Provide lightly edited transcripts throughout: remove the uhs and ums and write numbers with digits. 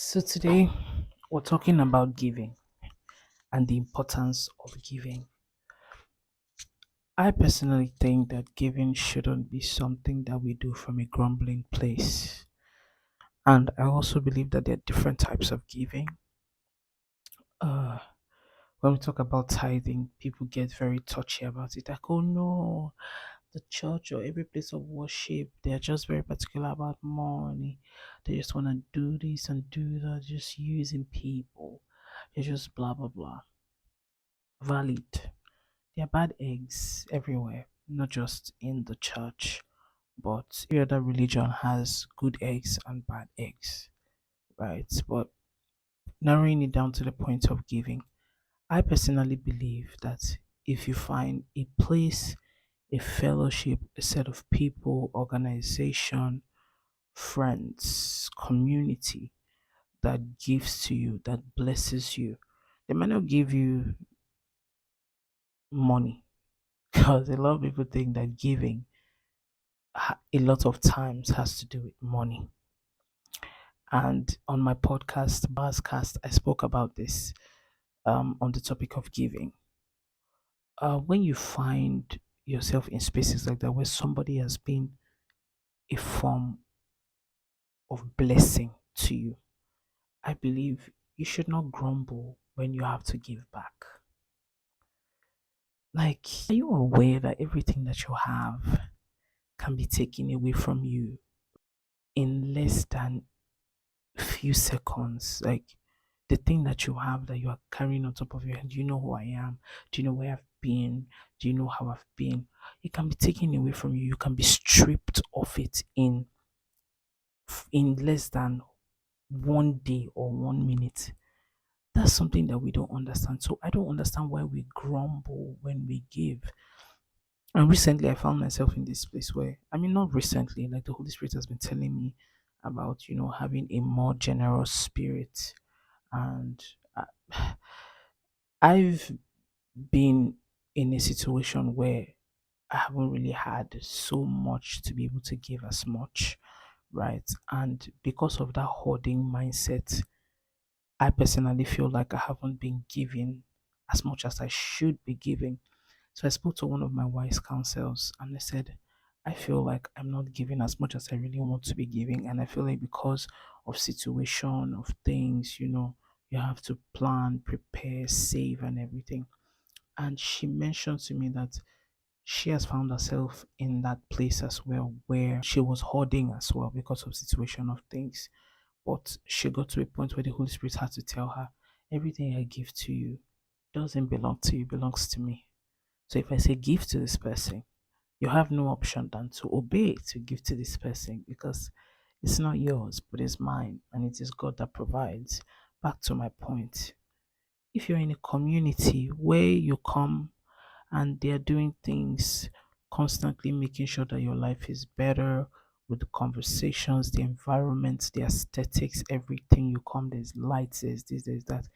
So today we're talking about giving and the importance of giving. I personally think that giving shouldn't be something that we do from a grumbling place. And I also believe that there are different types of giving. Uh, when we talk about tithing, people get very touchy about it. Like, oh no, the church or every place of worship, they're just very particular about money. They just want to do this and do that, just using people. They're just blah, blah, blah. Valid. There are bad eggs everywhere, not just in the church, but every other religion has good eggs and bad eggs, right? But narrowing it down to the point of giving, I personally believe that if you find a place, a fellowship, a set of people, organization, friends, community that gives to you, that blesses you, they might not give you money because a lot of people think that giving a lot of times has to do with money. And on my podcast, Buzzcast, I spoke about this on the topic of giving. When you find yourself in spaces like that where somebody has been a form of blessing to you, I believe you should not grumble when you have to give back. Like, are you aware that everything that you have can be taken away from you in less than few seconds? Like the thing that you have that you are carrying on top of your head, do you know who I am? Do you know where I've been? Do you know how I've been? It can be taken away from you. You can be stripped of it in less than 1 day or 1 minute. That's something that we don't understand. So I don't understand why we grumble when we give. And recently I found myself in this place where, I mean, not recently, like the Holy Spirit has been telling me about, having a more generous spirit. And I've been in a situation where I haven't really had so much to be able to give as much, right? And because of that hoarding mindset, I personally feel like I haven't been giving as much as I should be giving. So I spoke to one of my wise counsels and I said, I feel like I'm not giving as much as I really want to be giving. And I feel like because of situation, of things, you have to plan, prepare, save, and everything. And she mentioned to me that she has found herself in that place as well where she was hoarding as well because of situation of things. But she got to a point where the Holy Spirit had to tell her, everything I give to you doesn't belong to you, it belongs to me. So if I say give to this person, you have no option than to obey to give to this person because it's not yours, but it's mine, and it is God that provides. Back to my point. If you're in a community where you come and they're doing things constantly making sure that your life is better with the conversations, the environment, the aesthetics, everything you come, there's lights, there's this, there's that.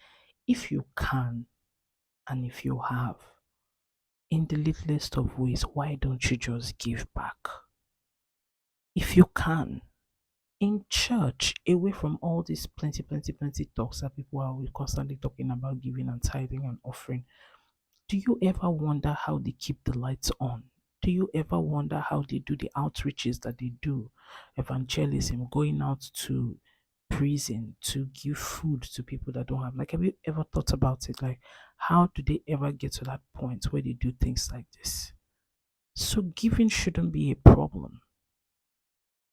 If you can and if you have, in the littlest of ways, why don't you just give back? If you can, in church, away from all these plenty, plenty, plenty talks that people are constantly talking about giving and tithing and offering, do you ever wonder how they keep the lights on? Do you ever wonder how they do the outreaches that they do? Evangelism, going out to prison to give food to people that don't have. Like, have you ever thought about it? Like, how do they ever get to that point where they do things like this? So, giving shouldn't be a problem.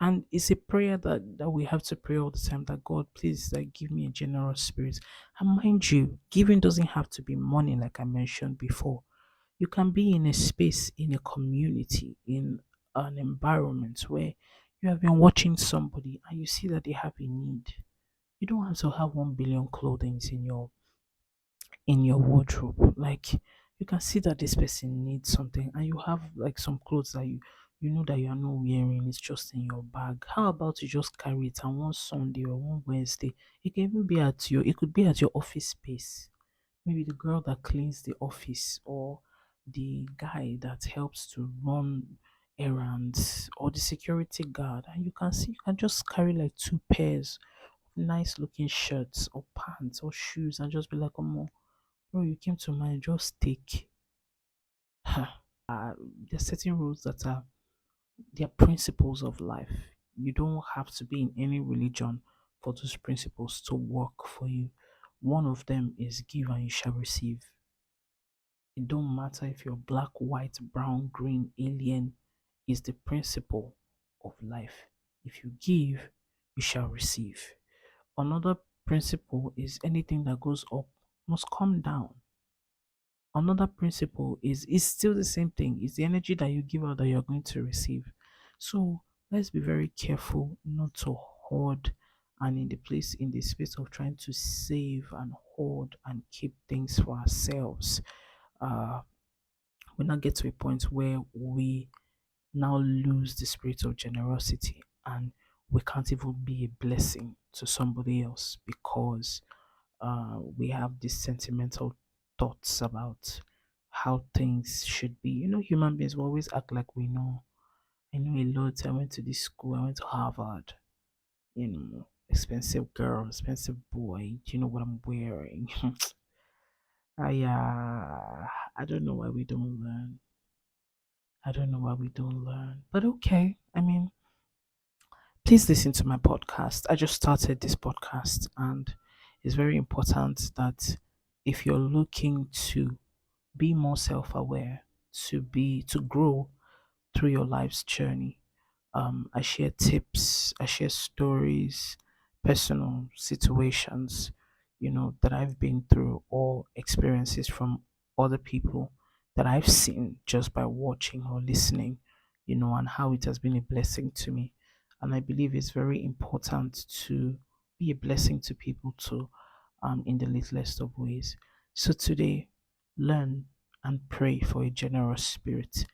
And it's a prayer that we have to pray all the time that God, please, like, give me a generous spirit. And mind you, giving doesn't have to be money, like I mentioned before. You can be in a space, in a community, in an environment where you have been watching somebody and you see that they have a need. You don't have to have 1 billion clothing in your wardrobe. Like, you can see that this person needs something and you have like some clothes that you know that you are not wearing, it's just in your bag. How about you just carry it and one Sunday or one Wednesday, it could be at your office space. Maybe the girl that cleans the office or the guy that helps to run errands or the security guard, and you can just carry like two pairs nice looking shirts or pants or shoes and just be like, oh, bro, you came to mind, just take. There's certain rules that are they're principles of life. You don't have to be in any religion for those principles to work for you. One of them is give and you shall receive. It don't matter if you're black, white, brown, green, alien, is the principle of life. If you give, you shall receive. Another principle is anything that goes up must come down. Another principle is it's still the same thing. It's the energy that you give out that you're going to receive. So let's be very careful not to hoard and in the space of trying to save and hoard and keep things for ourselves. Uh we now get to a point where we now lose the spirit of generosity and we can't even be a blessing to somebody else because we have these sentimental thoughts about how things should be. Human beings will always act like we know. I know a lot. I went to this school. I went to Harvard. Expensive girl, expensive boy. Do you know what I'm wearing? I don't know why we don't learn. I don't know why we don't learn. But okay. I mean, please listen to my podcast. I just started this podcast, and it's very important that if you're looking to be more self-aware, to grow through your life's journey, I share tips, I share stories, personal situations, that I've been through, or experiences from other people that I've seen just by watching or listening, and how it has been a blessing to me. And I believe it's very important to be a blessing to people too, in the littlest of ways. So today, learn and pray for a generous spirit.